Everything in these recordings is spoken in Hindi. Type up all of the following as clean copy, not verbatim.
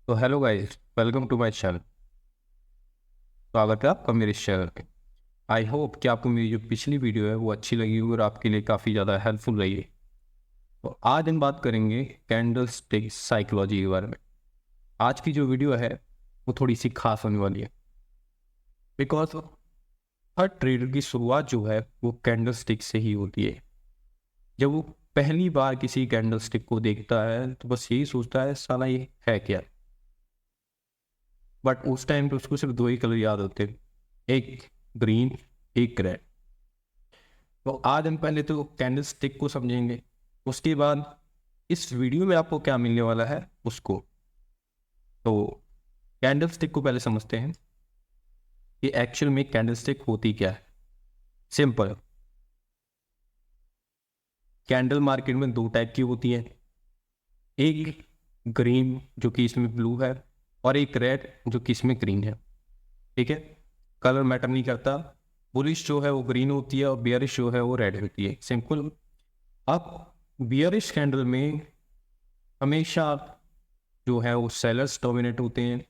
तो hello guys, welcome to my channel. स्वागत है आपका मेरे इस चैनल पे। आई होप कि आपको मेरी जो पिछली वीडियो है वो अच्छी लगी और आपके लिए काफ़ी ज़्यादा हेल्पफुल रही है। तो आज हम बात करेंगे कैंडल स्टिक साइकोलॉजी के बारे में। आज की जो वीडियो है वो थोड़ी सी खास होने वाली है, बिकॉज हर ट्रेडर की शुरुआत जो है वो कैंडल स्टिक से ही होती है। जब वो पहली बार किसी कैंडल स्टिक को देखता है तो बस यही सोचता है, साला ये है क्या। बट उस टाइम पे उसको सिर्फ दो ही कलर याद होते हैं, एक ग्रीन, एक रेड। तो आज हम पहले तो कैंडल स्टिक को समझेंगे, उसके बाद इस वीडियो में आपको क्या मिलने वाला है उसको। तो कैंडल स्टिक को पहले समझते हैं कि एक्चुअल में कैंडल स्टिक होती क्या है। सिंपल, कैंडल मार्केट में दो टाइप की होती है, एक ग्रीन जो कि इसमें ब्लू है और एक रेड जो कि इसमें ग्रीन है। ठीक है, कलर मैटर नहीं करता। बुलिश जो है वो ग्रीन होती है और बियरिश जो है वो रेड होती है। सिंपल। अब बियरिश कैंडल में हमेशा जो है वो सेलर्स डोमिनेट होते हैं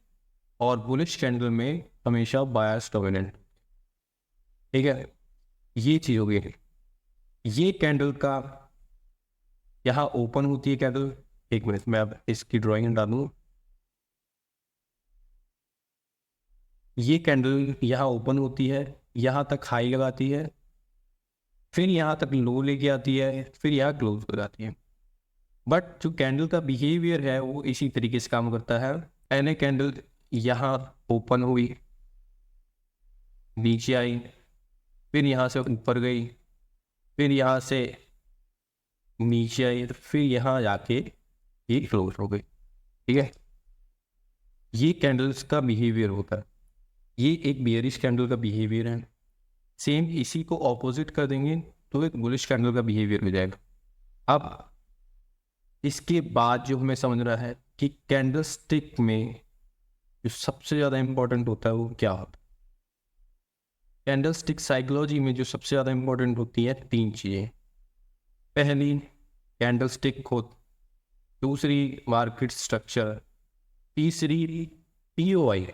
और बुलिश कैंडल में हमेशा बायर्स डोमिनेट। ठीक है, ये चीज हो गई। ये कैंडल का यहाँ ओपन होती है कैंडल। एक मिनट, मैं अब इसकी ड्राइंग डालूं। ये कैंडल यहाँ ओपन होती है, यहाँ तक हाई लगाती है, फिर यहाँ तक लो लेके आती है, फिर यहाँ क्लोज हो जाती है। बट जो कैंडल का बिहेवियर है वो इसी तरीके से काम करता है। एन ए कैंडल यहाँ ओपन हुई, नीचे आई, फिर यहाँ से ऊपर गई, फिर यहाँ से नीचे आई, तो फिर यहाँ जाके ये क्लोज हो गई। ठीक है, ये कैंडल्स का बिहेवियर होता है। ये एक बियरिश कैंडल का बिहेवियर है। सेम इसी को ऑपोजिट कर देंगे तो एक बुलिश कैंडल का बिहेवियर हो जाएगा। अब इसके बाद जो हमें समझना है कि कैंडल स्टिक में जो सबसे ज़्यादा इंपॉर्टेंट होता है वो क्या होता है। कैंडल स्टिक साइकोलॉजी में जो सबसे ज़्यादा इंपॉर्टेंट होती है तीन चीज़ें। पहली कैंडल स्टिक को, दूसरी मार्केट स्ट्रक्चर, तीसरी पीओआई,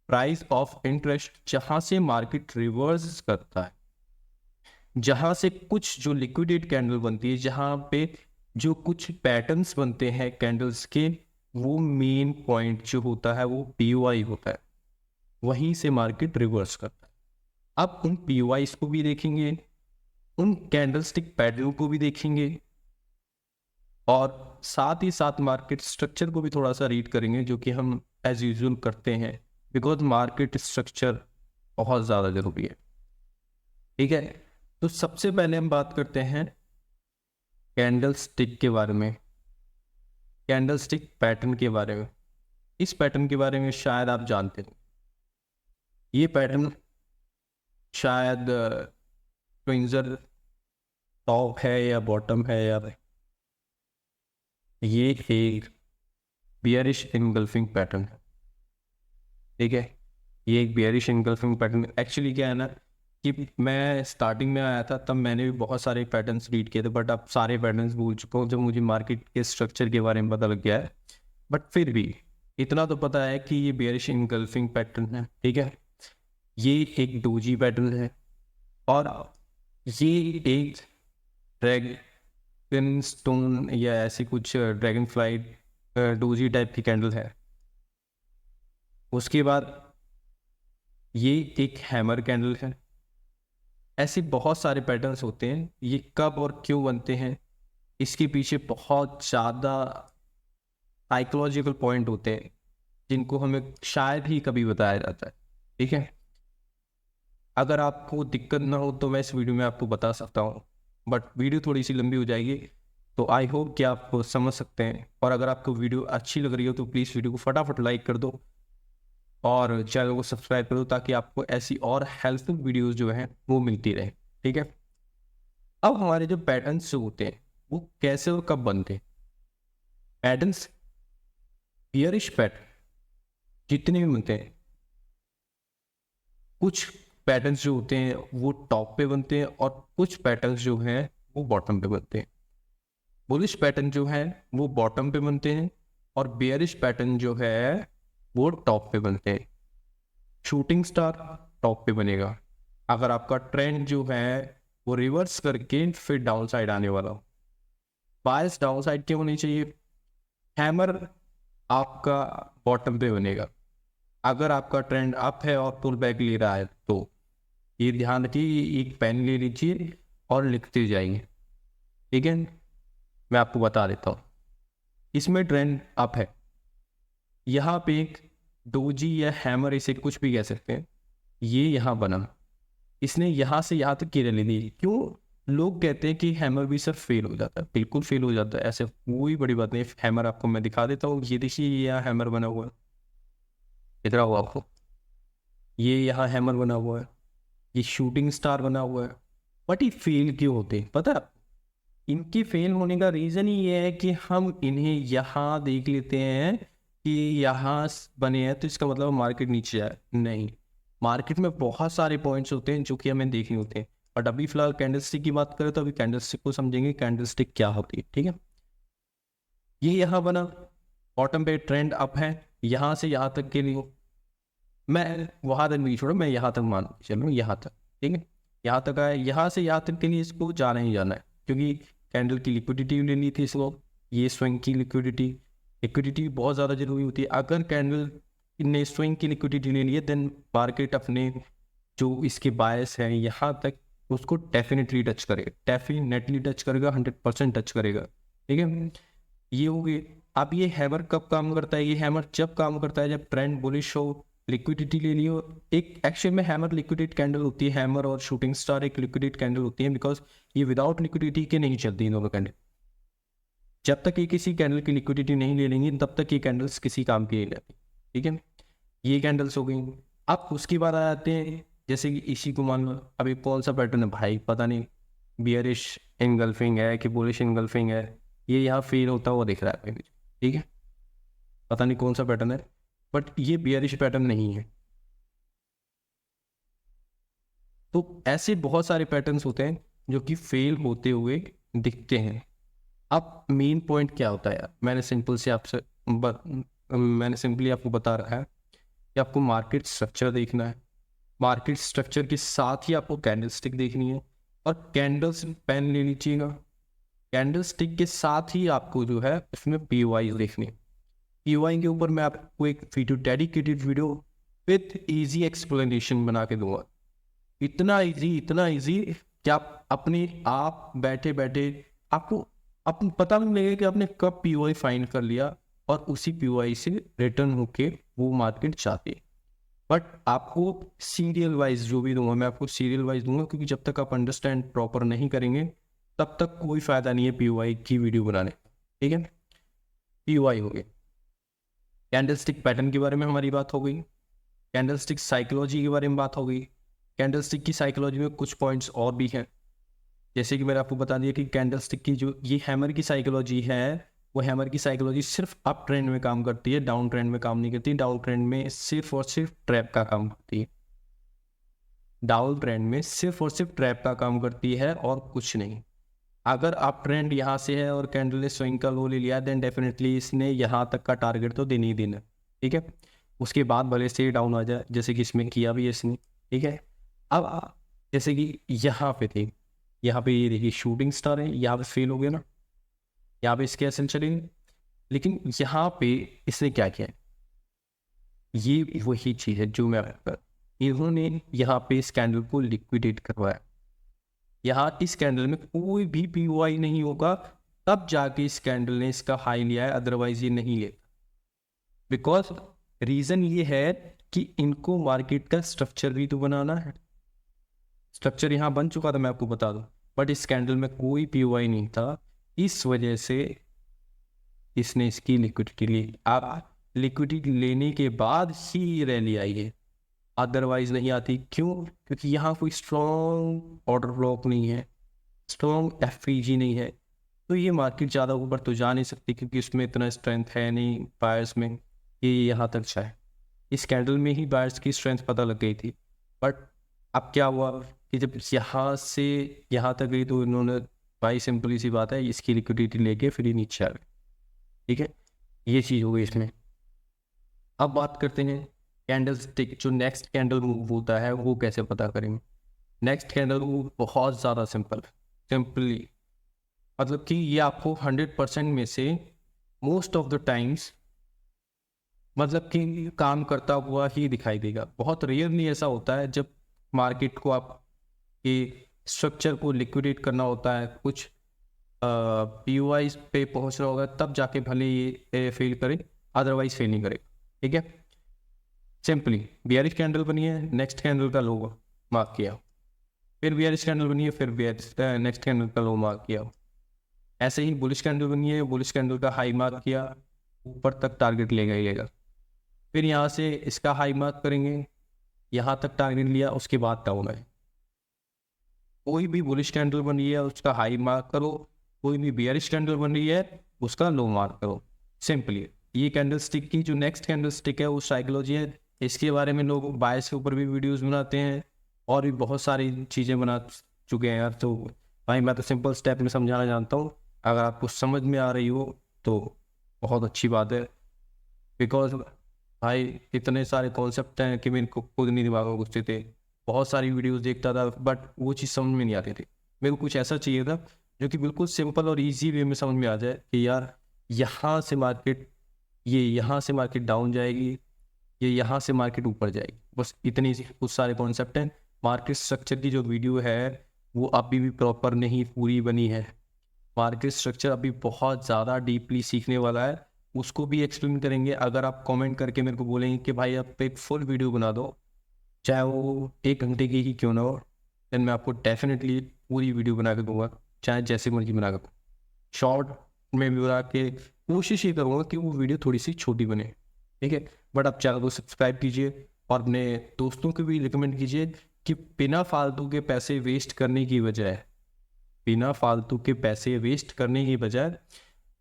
प्राइस ऑफ इंटरेस्ट, जहां से मार्केट रिवर्स करता है, जहां से कुछ जो लिक्विडेट कैंडल बनती है, जहां पे जो कुछ पैटर्न्स बनते हैं कैंडल्स के, वो मेन पॉइंट जो होता है वो पीओआई होता है। वहीं से मार्केट रिवर्स करता है। अब उन पीओआईस को भी देखेंगे, उन कैंडलस्टिक पैटर्न को भी देखेंगे और साथ ही साथ मार्केट स्ट्रक्चर को भी थोड़ा सा रीड करेंगे, जो कि हम एज यूजुअल करते हैं, बिकॉज मार्केट स्ट्रक्चर बहुत ज़्यादा जरूरी है। ठीक है, तो सबसे पहले हम बात करते हैं कैंडल स्टिक के बारे में, कैंडल स्टिक पैटर्न के बारे में। इस पैटर्न के बारे में शायद आप जानते हो। ये पैटर्न शायद ट्विंजर टॉप है या बॉटम है, या ये एक बियरिश इनगल्फिंग पैटर्न है। ठीक है, ये एक बियरिश इनगल्फिंग पैटर्न एक्चुअली क्या है ना, कि मैं स्टार्टिंग में आया था तब मैंने भी बहुत सारे पैटर्न्स रीड किए थे, बट अब सारे पैटर्न्स भूल चुका हूँ जब मुझे मार्केट के स्ट्रक्चर के बारे में पता लग गया है। बट फिर भी इतना तो पता है कि ये बियरिश इनगल्फिंग पैटर्न है। ठीक है, ये एक डोजी पैटर्न है और ये एक ड्रैगन स्टोन या ऐसी कुछ ड्रैगन फ्लाइट डोजी टाइप की कैंडल है। उसके बाद ये एक हैमर कैंडल है। ऐसे बहुत सारे पैटर्न्स होते हैं। ये कब और क्यों बनते हैं, इसके पीछे बहुत ज़्यादा साइकोलॉजिकल पॉइंट होते हैं जिनको हमें शायद ही कभी बताया जाता है। ठीक है, अगर आपको दिक्कत ना हो तो मैं इस वीडियो में आपको बता सकता हूँ, बट वीडियो थोड़ी सी लंबी हो जाएगी। तो आई होप कि आप समझ सकते हैं, और अगर आपको वीडियो अच्छी लग रही हो तो प्लीज़ वीडियो को फटाफट लाइक कर दो और चैनल को सब्सक्राइब कर दो, ताकि आपको ऐसी और हेल्पफुल वीडियोस जो हैं वो मिलती रहे। ठीक है, अब हमारे जो पैटर्न्स जो होते हैं वो कैसे और कब बनते हैं। पैटर्न्स, बियरिश पैटर्न जितने भी बनते हैं, कुछ पैटर्न्स जो होते हैं वो टॉप पे बनते हैं और कुछ पैटर्न्स जो हैं वो बॉटम पे बनते हैं। बुलिश पैटर्न जो है वो बॉटम पे बनते हैं और बेयरिश पैटर्न जो है वो टॉप पे बनते हैं। शूटिंग स्टार टॉप पे बनेगा अगर आपका ट्रेंड जो है वो रिवर्स करके फिर डाउन साइड आने वाला हो। बायस डाउन साइड क्यों होनी चाहिए? हैमर आपका बॉटम पे बनेगा। अगर आपका ट्रेंड अप है और पुल बैक ले रहा है तो ये ध्यान रखिए, एक पेन ले लीजिए और लिखते जाइए, ठीक है। मैं आपको बता देता हूँ, इसमें ट्रेंड अप है, यहाँ पे एक डोजी या हैमर, इसे कुछ भी कह सकते हैं, ये यहाँ बना, इसने यहाँ से यहाँ तक की रैली दी। क्यों? लोग कहते हैं कि हैमर भी सर फेल हो जाता है। बिल्कुल फेल हो जाता है, ऐसे कोई बड़ी बात नहीं। हैमर आपको मैं दिखा देता हूँ, ये देखिए ये यहाँ हैमर बना हुआ है, इधर हुआ आपको, ये यहाँ हैमर बना हुआ है, ये शूटिंग स्टार बना हुआ है। बट ये फेल क्यों होते हैं पता है? इनके फेल होने का रीज़न ही ये है कि हम इन्हें यहाँ देख लेते हैं कि यहाँ बने हैं तो इसका मतलब मार्केट नीचे आए। नहीं, मार्केट में बहुत सारे पॉइंट्स होते हैं जो कि हमें देखने होते हैं। बट अभी फिलहाल कैंडलस्टिक की बात करें तो अभी कैंडलस्टिक को समझेंगे, कैंडलस्टिक क्या होती है, ठीक है। ये यहाँ बना, बॉटम पे ट्रेंड अप है, यहाँ से यहाँ तक के लिए मैं वहाँ तक नहीं छोड़ा, मैं यहाँ तक मान चलूँ, यहाँ तक, ठीक है। यहाँ तक आया, यहाँ से यहाँ तक के लिए इसको जाना ही जाना है, क्योंकि कैंडल की लिक्विडिटी लेनी थी इसको। ये स्विंग की लिक्विडिटी बहुत ज़्यादा जरूरी होती है। अगर कैंडल ने स्विंग की लिक्विडिटी ले ली है देन मार्केट अपने जो इसके बायस हैं यहाँ तक उसको डेफिनेटली टच करेगा, डेफिनेटली टच करेगा, 100% टच करेगा, ठीक है। ये हो गई। अब ये हैमर कब काम करता है? ये हैमर जब काम करता है जब ट्रेंड बुलिश हो, लिक्विडिटी ले लियो। एक एक्शन में हैमर लिक्विडेट कैंडल होती है, हैमर और शूटिंग स्टार एक लिक्विडेट कैंडल होती है, बिकॉज ये विदाउट लिक्विडिटी के नहीं चलती इन दोनों कैंडल। जब तक ये किसी कैंडल की लिक्विडिटी नहीं ले लेंगी तब तक ये कैंडल्स किसी काम की नहीं रहती, ठीक है। ये कैंडल्स हो गई। अब उसके बाद आ जाते हैं, जैसे कि इसी को मान लो, अभी कौन सा पैटर्न है भाई पता नहीं, बियरिश इनगल्फिंग है कि बुलिश इनगल्फिंग है, ये यहाँ फेल होता हुआ दिख रहा है, ठीक है। पता नहीं कौन सा पैटर्न है, बट ये बियरिश पैटर्न नहीं है। तो ऐसे बहुत सारे पैटर्न्स होते हैं जो कि फेल होते हुए दिखते हैं। अब मेन पॉइंट क्या होता है यार? मैंने सिंपली आपको बता रहा है कि आपको मार्केट स्ट्रक्चर देखना है, मार्केट स्ट्रक्चर के साथ ही आपको कैंडलस्टिक देखनी है, और कैंडल्स पेन ले लीजिएगा। कैंडलस्टिक के साथ ही आपको जो है उसमें पीओआई देखनी है। पीओआई के ऊपर मैं आपको एक video, dedicated video with easy explanation बना के दूंगा। इतना इजी कि आप बैठे बैठे आपको पता नहीं लगेगा कि आपने कब पीओआई फाइंड कर लिया और उसी पीओआई से रिटर्न होके वो मार्केट चाहती है। बट आपको सीरियल वाइज जो भी दूंगा मैं आपको सीरियल वाइज दूंगा, क्योंकि जब तक आप अंडरस्टैंड प्रॉपर नहीं करेंगे तब तक कोई फायदा नहीं है पीओआई की वीडियो बनाने, ठीक है। पीओआई हो गई, कैंडलस्टिक पैटर्न के बारे में हमारी बात हो गई, कैंडलस्टिक साइकोलॉजी के बारे में बात हो गई। कैंडलस्टिक की साइकोलॉजी में कुछ पॉइंट्स और भी हैं, जैसे कि मैंने आपको बता दिया कि कैंडलस्टिक की जो ये हैमर की साइकोलॉजी है, वो हैमर की साइकोलॉजी सिर्फ अप ट्रेंड में काम करती है, डाउन ट्रेंड में काम नहीं करती। डाउन ट्रेंड में सिर्फ और सिर्फ ट्रैप का काम करती है, डाउन ट्रेंड में सिर्फ और सिर्फ ट्रैप का काम करती है और कुछ नहीं। अगर अप ट्रेंड यहाँ से है और कैंडल ने स्विंग का लो ले लिया देन डेफिनेटली इसने यहाँ तक का टारगेट तो देना ही देना, ठीक है। उसके बाद भले से डाउन आ जाए, जैसे कि इसमें किया भी है इसने, ठीक है। अब जैसे कि यहाँ पे थी, यहाँ पे ये देखिए शूटिंग स्टार है, यहाँ पे फेल हो गया ना, यहाँ पे इसके एसेंशियली, लेकिन यहाँ पे इसने क्या किया है, ये वही चीज़ है जो मैं इन्होंने यहाँ पे इस कैंडल को लिक्विडेट करवाया। यहाँ इस कैंडल में कोई भी पीओआई नहीं होगा, तब जाके इस कैंडल ने इसका हाई लिया है, अदरवाइज ये नहीं लेता। बिकॉज रीजन ये है कि इनको मार्केट का स्ट्रक्चर भी तो बनाना है। स्ट्रक्चर यहाँ बन चुका था मैं आपको बता दूं, बट इस कैंडल में कोई पीओआई नहीं था, इस वजह से इसने इसकी लिक्विडिटी ली। अब लिक्विडिटी लेने के बाद ही रैली आई है, अदरवाइज नहीं आती। क्यों? क्योंकि यहाँ कोई स्ट्रॉन्ग ऑर्डर ब्लॉक नहीं है, स्ट्रॉन्ग एफईजी नहीं है, तो ये मार्केट ज़्यादा ऊपर तो जा नहीं सकती, क्योंकि उसमें इतना स्ट्रेंथ है नहीं बायर्स में कि यहाँ तक जाए। इस कैंडल में ही बायर्स की स्ट्रेंथ पता लग गई थी। बट अब क्या हुआ कि जब यहाँ से यहाँ तक गई तो इन्होंने, भाई सिंपली सी बात है, इसकी लिक्विडिटी लेके फिर नीचे आ गए, ठीक है। ये चीज़ हो गई इसमें। अब बात करते हैं कैंडल स्टिक, जो नेक्स्ट कैंडल मूव होता है वो कैसे पता करेंगे। नेक्स्ट कैंडल मूव बहुत ज़्यादा सिंपली मतलब कि ये आपको 100% में से मोस्ट ऑफ द टाइम्स मतलब कि काम करता हुआ ही दिखाई देगा। बहुत रेयरली ऐसा होता है जब मार्केट को आप के स्ट्रक्चर को लिक्विडेट करना होता है, कुछ पीओआई पे पहुंचना होगा, तब जाके भले ये फेल करे, अदरवाइज फेल नहीं करे। ठीक है, सिंपली बियरिश कैंडल बनी है, नेक्स्ट कैंडल का लो मार्क किया, फिर बियरिश कैंडल बनी है, फिर नेक्स्ट कैंडल का लो मार्क किया। ऐसे ही बुलिश कैंडल बनी है, बुलिश कैंडल का हाई मार्क किया, ऊपर तक टारगेट लेगा ही लेगा। फिर यहाँ से इसका हाई मार्क करेंगे, यहाँ तक टारगेट लिया, उसके बाद डाउन है। कोई भी बुलिश कैंडल बन रही है उसका हाई मार्क करो, कोई भी बियरिश कैंडल बन रही है उसका लो मार्क करो। सिंपली ये कैंडल स्टिक की जो नेक्स्ट कैंडल स्टिक है वो साइकोलॉजी है। इसके बारे में लोग बायस के ऊपर भी वीडियोस बनाते हैं और भी बहुत सारी चीज़ें बना चुके हैं यार। तो भाई मैं तो सिंपल स्टेप में समझाना जानता हूँ, अगर आपको समझ में आ रही हो तो बहुत अच्छी बात है। बिकॉज भाई इतने सारे कॉन्सेप्ट हैं कि मेरे को खुद नहीं दिमाग में घुसते थे, बहुत सारी वीडियोस देखता था बट वो चीज़ समझ में नहीं आती थी। मेरे को कुछ ऐसा चाहिए था जो कि बिल्कुल सिंपल और इजी वे में समझ में आ जाए कि यार यहाँ से मार्केट, ये यहाँ से मार्केट डाउन जाएगी, ये यहाँ से मार्केट ऊपर जाएगी, बस इतनी सी कुछ सारे कॉन्सेप्ट हैं। मार्केट स्ट्रक्चर की जो वीडियो है वो अभी भी प्रॉपर नहीं पूरी बनी है। मार्केट स्ट्रक्चर अभी बहुत ज़्यादा डीपली सीखने वाला है, उसको भी एक्सप्लेन करेंगे। अगर आप कमेंट करके मेरे को बोलेंगे कि भाई आप एक फुल वीडियो बना दो, चाहे वो 1 घंटे की ही क्यों ना हो, देन मैं आपको डेफिनेटली पूरी वीडियो बना के दूंगा, चाहे जैसे मर्जी बना के। शॉर्ट में भी बना के कोशिश ये करूँगा कि वो वीडियो थोड़ी सी छोटी बने। ठीक है, बट आप चैनल को सब्सक्राइब कीजिए और अपने दोस्तों को भी रिकमेंड कीजिए कि बिना फालतू के पैसे वेस्ट करने की बजाय, बिना फालतू के पैसे वेस्ट करने की बजाय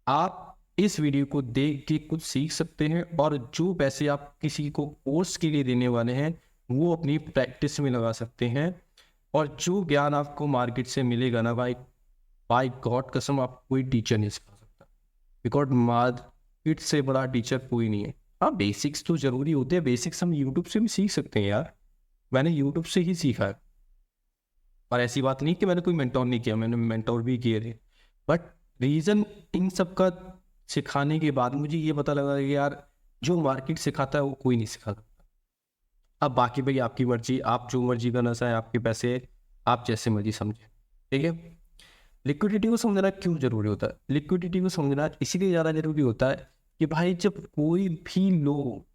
आप इस वीडियो को देख के कुछ सीख सकते हैं, और जो पैसे आप किसी को कोर्स के लिए देने वाले हैं वो अपनी प्रैक्टिस में लगा सकते हैं। और जो ज्ञान आपको मार्केट से मिलेगा ना भाई, बाय गॉड कसम आप कोई टीचर नहीं सिखा सकता, बिकॉज मार्केट से बड़ा टीचर कोई नहीं है। हाँ बेसिक्स तो जरूरी होते हैं, बेसिक्स हम यूट्यूब से भी सीख सकते हैं यार, मैंने यूट्यूब से ही सीखा है। और ऐसी बात नहीं कि मैंने कोई मेंटोर नहीं किया, मैंने मेंटोर भी किए थे। बट रीज़न इन सब का सिखाने के बाद मुझे ये पता लगा कि यार जो मार्केट सिखाता है वो कोई नहीं सिखा सकता। अब बाकी भाई आपकी मर्जी, आप जो मर्जी करना चाहें, आपके पैसे, आप जैसे मर्जी समझें। ठीक है, लिक्विडिटी को समझना क्यों जरूरी होता है? लिक्विडिटी को समझना इसीलिए ज़्यादा जरूरी होता है कि भाई जब कोई भी लो,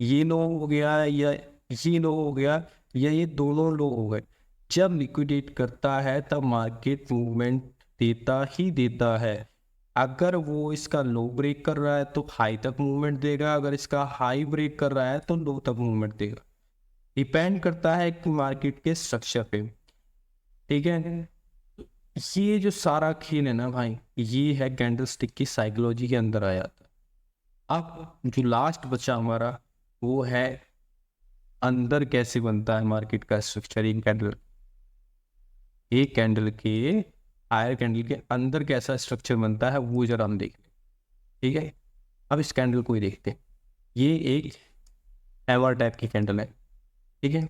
ये लो हो गया या ये लो हो गया या ये दोनों लो हो गए, जब लिक्विडेट करता है तब मार्केट मूवमेंट देता ही देता है। अगर वो इसका लो ब्रेक कर रहा है तो हाई तक मूवमेंट देगा, अगर इसका हाई ब्रेक कर रहा है तो लो तक मूवमेंट देगा। डिपेंड करता है कि मार्केट के स्ट्रक्चर पे। ठीक है, ये जो सारा खेल है ना भाई, ये है कैंडलस्टिक की साइकोलॉजी के अंदर आ जाता है। अब जो लास्ट बचा हमारा वो है अंदर कैसे बनता है मार्केट का स्ट्रक्चर। एक कैंडल के हायर कैंडल के अंदर कैसा स्ट्रक्चर बनता है वो जरा हम देख लें। ठीक है, अब इस कैंडल को ही देखते हैं। ये एक हैमर टाइप की कैंडल है। ठीक है,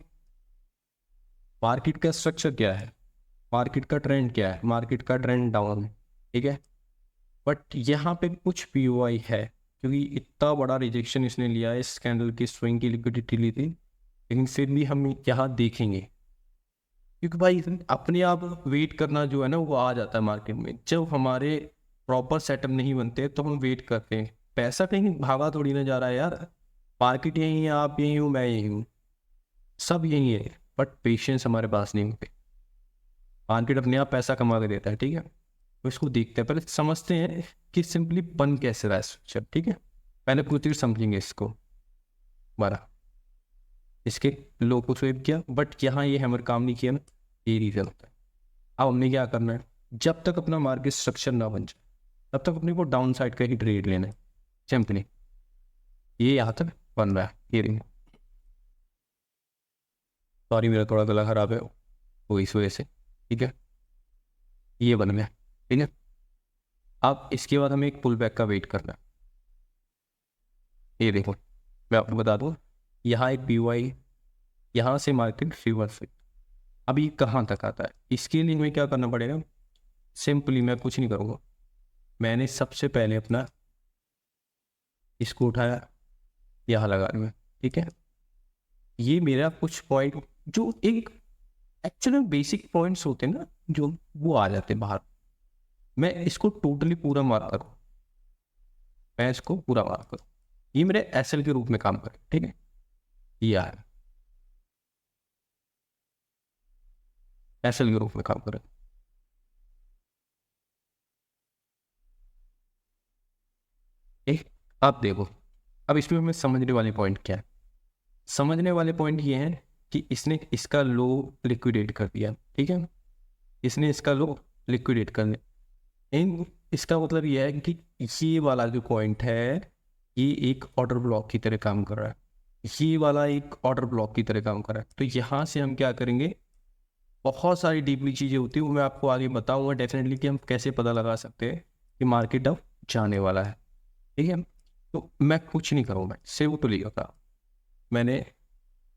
मार्केट का स्ट्रक्चर क्या है, मार्केट का ट्रेंड क्या है? मार्केट का ट्रेंड डाउन है। ठीक है, बट यहाँ पे कुछ पीओआई है, क्योंकि इतना बड़ा रिजेक्शन इसने लिया है, इस कैंडल की स्विंग की लिक्विडिटी ली थी, लेकिन फिर भी हम यहाँ देखेंगे, क्योंकि भाई अपने आप वेट करना जो है ना वो आ जाता है मार्केट में। जब हमारे प्रॉपर सेटअप नहीं बनते तो हम वेट करते हैं, पैसा कहीं भागा थोड़ी ना जा रहा है यार, मार्केट यही है, आप यही हो, मैं यही हूँ, सब यही है, बट पेशेंस हमारे पास नहीं होते। मार्केट अपने आप पैसा कमा के देता है। ठीक है, तो इसको देखते हैं, पहले समझते हैं कि सिंपली बन कैसे रहा है स्ट्रक्चर। ठीक है, पहले पूरी तरह समझेंगे इसको। बारह इसके लो को स्वेप किया, बट यहाँ ये हैमर काम नहीं किया ना, ये रीजन होता है। अब हमने क्या करना है, जब तक अपना मार्केट स्ट्रक्चर ना बन जाए तब तक अपने को डाउन साइड का ही ट्रेड लेना है। सिंपली ये यहाँ तक बन रहा है, ये रिंग, सॉरी मेरा थोड़ा गला खराब है वो इस वजह से। ठीक है, ये बन गया। ठीक है, अब इसके बाद हमें एक पुल बैक का वेट करना है। ये देखो मैं आपको बता दूँ, यहाँ एक PY, यहाँ से मार्केट रिवर्स है। अब ये कहाँ तक आता है, इसके लिए हमें क्या करना पड़ेगा, सिंपली मैं कुछ नहीं करूँगा, मैंने सबसे पहले अपना इसको उठाया, यहाँ लगा दूँगा, ठीक है। ये मेरा कुछ पॉइंट जो एक एक्चुअली बेसिक पॉइंट्स होते हैं ना, जो वो आ जाते हैं बाहर। मैं इसको टोटली पूरा मार्क करूँ, मैं इसको पूरा मार्क करूँ, ये मेरे SL के रूप में काम करे, ठीक है। ये आया SL के रूप में काम करे। एक अब देखो, अब इसमें हमें समझने वाले पॉइंट क्या है, समझने वाले पॉइंट ये है कि इसने इसका लो लिक्विडेट कर दिया, ठीक है, इसने इसका लो लिक्विडेट कर दिया। इन इसका मतलब ये है कि ये वाला जो पॉइंट है ये एक ऑर्डर ब्लॉक की तरह काम कर रहा है, ये वाला एक ऑर्डर ब्लॉक की तरह काम कर रहा है। तो यहाँ से हम क्या करेंगे, बहुत सारी डीपली चीज़ें होती है, वो मैं आपको आगे बताऊंगा डेफिनेटली कि हम कैसे पता लगा सकते हैं कि मार्केट अब जाने वाला है, ठीक है। तो मैं कुछ नहीं करूँगा, सिर्फ तो लिया था मैंने,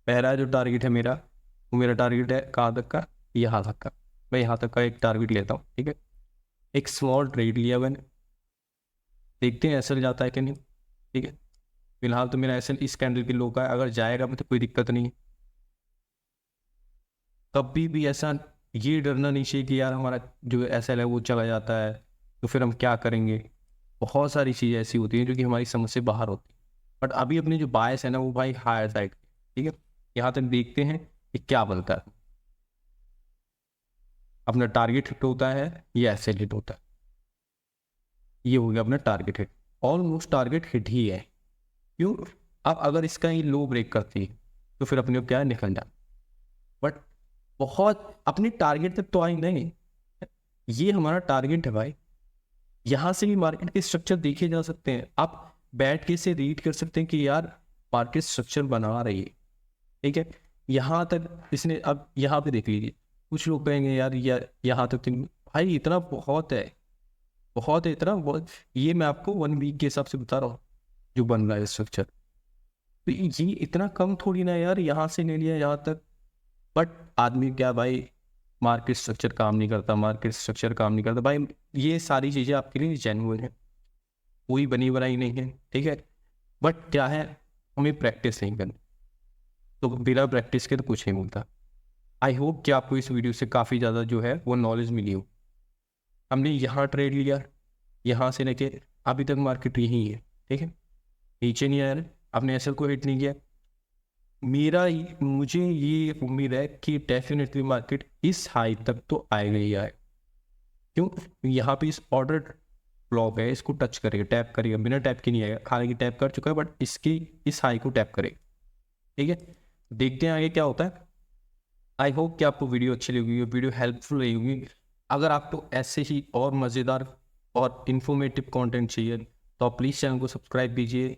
पहला जो टारगेट है मेरा, वो मेरा टारगेट है कहाँ तक का, यहाँ तक का। मैं यहाँ तक का एक टारगेट लेता हूँ, ठीक है। एक स्मॉल ट्रेड लिया मैंने, देखते हैं SL जाता है कि नहीं, ठीक है। फिलहाल तो मेरा SL इस कैंडल की लो का है, अगर जाएगा तो कोई दिक्कत नहीं है। कभी भी ऐसा ये डरना नहीं चाहिए कि यार हमारा जो SL है वो चला जाता है तो फिर हम क्या करेंगे। बहुत सारी चीज़ें ऐसी होती हैं जो कि हमारी समझ से बाहर होती है, बट अभी अपनी जो बायस है ना वो भाई हायर साइड, ठीक है। यहाँ तक देखते हैं कि क्या बनता है, अपना टारगेट हिट होता है या SL हिट होता है। ये हो गया अपना target hit, almost target hit ही है, क्यों। अब अगर इसका ही लो ब्रेक करती है तो फिर अपने को क्या है, निकल जाए, बट बहुत अपनी टारगेट तक तो आई नहीं। ये हमारा टारगेट है भाई, यहाँ से भी मार्केट के स्ट्रक्चर देखे जा सकते हैं, आप बैठ के से रीड कर सकते हैं कि यार मार्केट स्ट्रक्चर बना रही है, ठीक है। यहाँ तक इसने, अब यहाँ पे देख लीजिए, कुछ लोग कहेंगे यार यहाँ तक भाई इतना बहुत है, बहुत है, इतना बहुत। ये मैं आपको 1 वीक के हिसाब से बता रहा हूँ जो बन रहा है स्ट्रक्चर, तो ये इतना कम थोड़ी ना यार, यहाँ से ले लिया यहाँ तक। बट आदमी क्या भाई, मार्केट स्ट्रक्चर काम नहीं करता, मार्केट स्ट्रक्चर काम नहीं करता भाई। ये सारी चीज़ें आपके लिए जेन्युइन है, कोई बनी बनाई नहीं है, ठीक है। बट क्या है, हमें प्रैक्टिस नहीं करनी, तो बिना प्रैक्टिस के तो कुछ नहीं मिलता। आई होप कि आपको इस वीडियो से काफ़ी ज़्यादा जो है वो नॉलेज मिली हो। हमने यहाँ ट्रेड लिया, यहाँ से लेके अभी तक मार्केट यही है, ठीक है, नीचे नहीं आया ना, आपने SL को हिट नहीं किया। मुझे ये उम्मीद है कि डेफिनेटली मार्केट इस हाई तक तो आएगा ही आए, क्यों, यहाँ पे इस ऑर्डर ब्लॉक है, इसको टच करेगा, टैप करेगा, बिना टैप के नहीं आएगा, हालांकि टैप कर चुका है बट इसकी इस हाई को टैप करेगा, ठीक है। देखते हैं आगे क्या होता है। आई होप कि आपको वीडियो अच्छी लगी होगी, वीडियो हेल्पफुल रही होगी। अगर आपको ऐसे ही और मज़ेदार और इन्फॉर्मेटिव कंटेंट चाहिए तो आप प्लीज़ चैनल को सब्सक्राइब कीजिए।